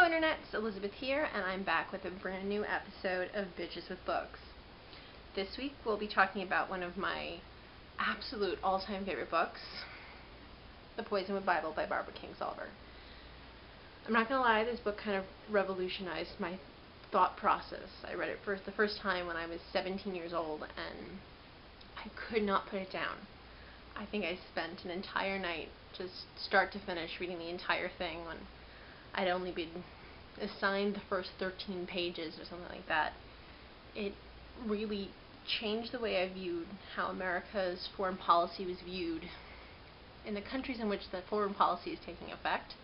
Internet, it's Elizabeth here, and I'm back with a brand new episode of Bitches with Books. This week we'll be talking about one of my absolute all-time favorite books, The Poisonwood Bible by Barbara Kingsolver. I'm not gonna lie, this book kind of revolutionized my thought process. I read it for the first time when I was 17 years old, and I could not put it down. I think I spent an entire night, just start to finish, reading the entire thing when I'd only been assigned the first 13 pages or something like that. It really changed the way I viewed how America's foreign policy was viewed in the countries in which that foreign policy is taking effect.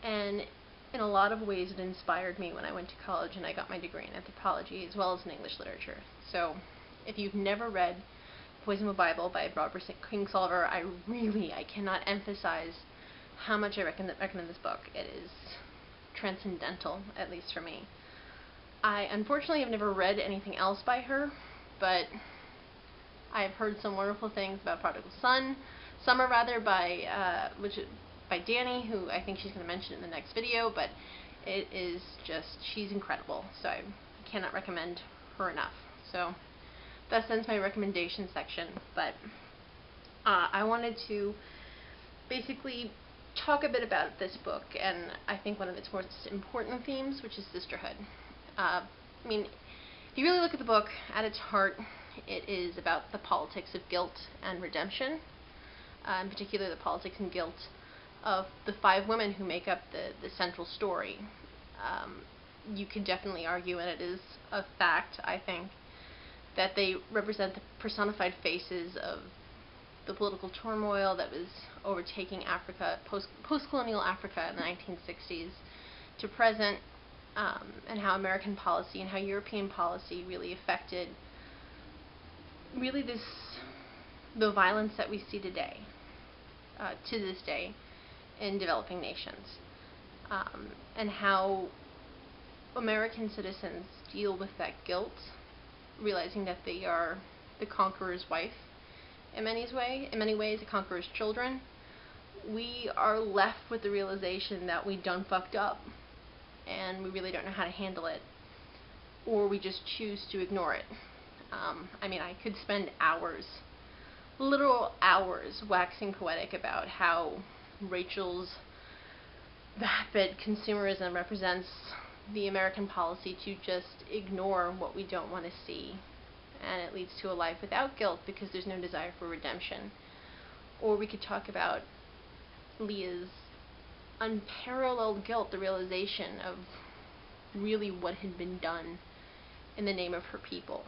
And in a lot of ways it inspired me when I went to college and I got my degree in anthropology as well as in English literature. So if you've never read Poisonwood Bible by Barbara Kingsolver, I cannot emphasize how much I recommend this book. It is transcendental, at least for me. I unfortunately have never read anything else by her, but I've heard some wonderful things about Prodigal Son, Summer rather, by Danny, who I think she's going to mention in the next video, but it is just, she's incredible, so I cannot recommend her enough. So that ends my recommendation section, but I wanted to basically talk a bit about this book and I think one of its most important themes, which is sisterhood. I mean, if you really look at the book, at its heart, it is about the politics of guilt and redemption, in particular the politics and guilt of the 5 women who make up the central story. You could definitely argue, and it is a fact, I think, that they represent the personified faces of the political turmoil that was overtaking Africa, post-colonial Africa in the 1960s to present, and how American policy and how European policy really affected the violence that we see today, to this day, in developing nations, and how American citizens deal with that guilt, realizing that they are the conqueror's wife in many ways, the conqueror's children. We are left with the realization that we done fucked up and we really don't know how to handle it, or we just choose to ignore it. I mean, I could spend hours, literal hours, waxing poetic about how Rachel's vapid consumerism represents the American policy to just ignore what we don't want to see, and it leads to a life without guilt because there's no desire for redemption. Or we could talk about Leah's unparalleled guilt, the realization of really what had been done in the name of her people,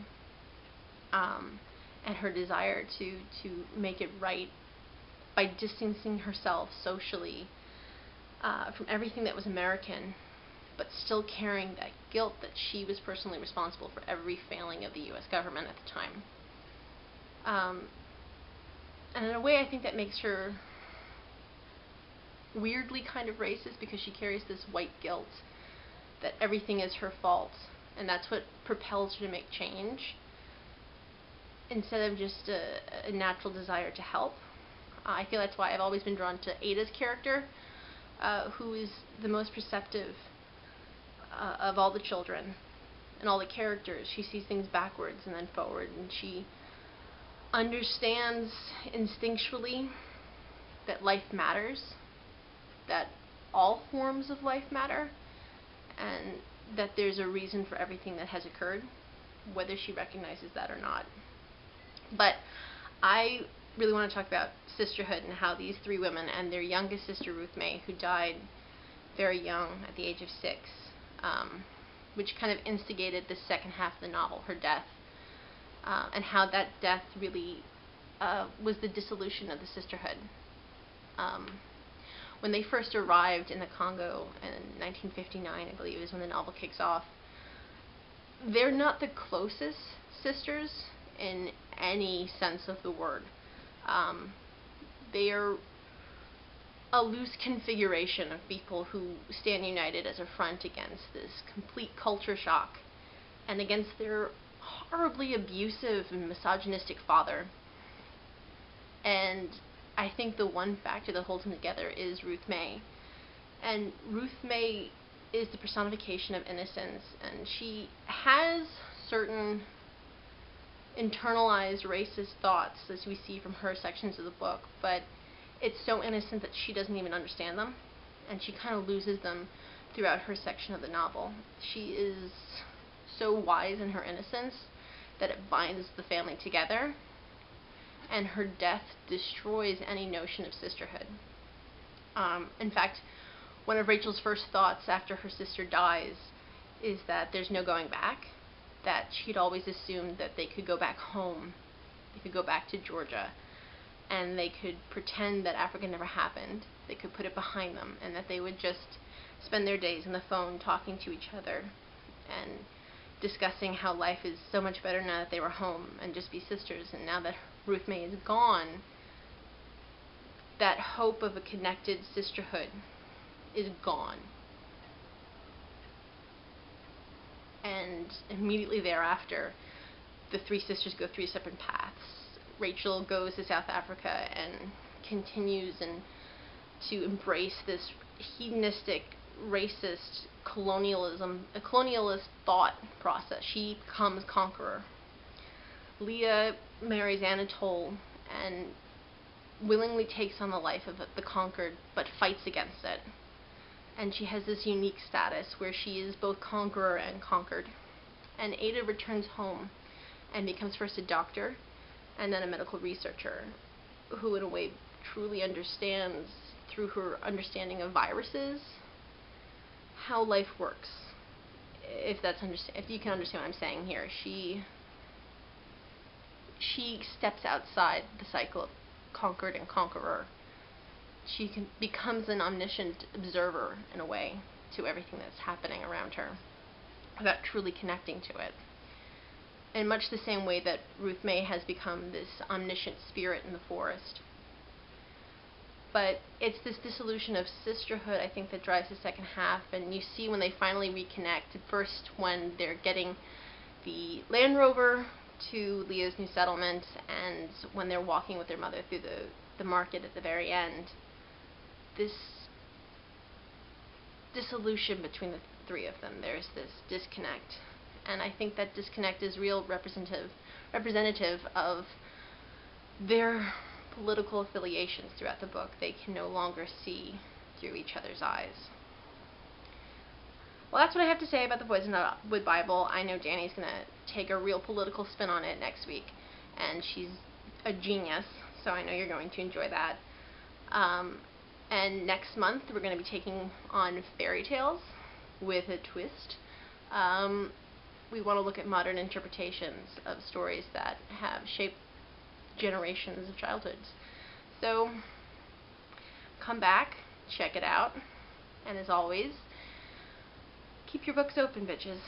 and her desire to make it right by distancing herself socially from everything that was American, but still carrying that guilt that she was personally responsible for every failing of the U.S. government at the time. And in a way, I think that makes her weirdly kind of racist, because she carries this white guilt that everything is her fault, and that's what propels her to make change, instead of just a natural desire to help. I feel that's why I've always been drawn to Ada's character, who is the most perceptive of all the children and all the characters. She sees things backwards and then forward, and she understands instinctually that life matters, that all forms of life matter, and that there's a reason for everything that has occurred, whether she recognizes that or not. But I really want to talk about sisterhood and how these 3 women and their youngest sister, Ruth May, who died very young at the age of 6, which kind of instigated the second half of the novel, her death, and how that death really was the dissolution of the sisterhood. When they first arrived in the Congo in 1959, I believe, is when the novel kicks off, they're not the closest sisters in any sense of the word. They are a loose configuration of people who stand united as a front against this complete culture shock and against their horribly abusive and misogynistic father. And I think the one factor that holds them together is Ruth May. And Ruth May is the personification of innocence, and she has certain internalized racist thoughts, as we see from her sections of the book, but it's so innocent that she doesn't even understand them, and she kind of loses them throughout her section of the novel. She is so wise in her innocence that it binds the family together, and her death destroys any notion of sisterhood. In fact, one of Rachel's first thoughts after her sister dies is that there's no going back, that she'd always assumed that they could go back home, they could go back to Georgia, and they could pretend that Africa never happened, they could put it behind them, and that they would just spend their days on the phone talking to each other and discussing how life is so much better now that they were home, and just be sisters. And now that Ruth May is gone, that hope of a connected sisterhood is gone. And immediately thereafter, the three sisters go three separate paths. Rachel goes to South Africa and continues to embrace this hedonistic, racist colonialist thought process. She becomes conqueror. Leah marries Anatole and willingly takes on the life of the conquered, but fights against it. And she has this unique status where she is both conqueror and conquered. And Ada returns home and becomes first a doctor and then a medical researcher, who in a way truly understands, through her understanding of viruses, how life works. If you can understand what I'm saying here, she steps outside the cycle of conquered and conqueror. She becomes an omniscient observer, in a way, to everything that's happening around her, without truly connecting to it. In much the same way that Ruth May has become this omniscient spirit in the forest. But it's this dissolution of sisterhood, I think, that drives the second half, and you see when they finally reconnect, at first when they're getting the Land Rover to Leah's new settlement, and when they're walking with their mother through the market at the very end. This dissolution between the three of them, there's this disconnect, and I think that disconnect is real representative of their political affiliations throughout the book. They can no longer see through each other's eyes. Well, that's what I have to say about the Poisonwood Bible. I know Danny's going to take a real political spin on it next week, and she's a genius, so I know you're going to enjoy that. And next month, we're going to be taking on fairy tales with a twist. We want to look at modern interpretations of stories that have shaped generations of childhoods. So, come back, check it out, and as always, keep your books open, bitches.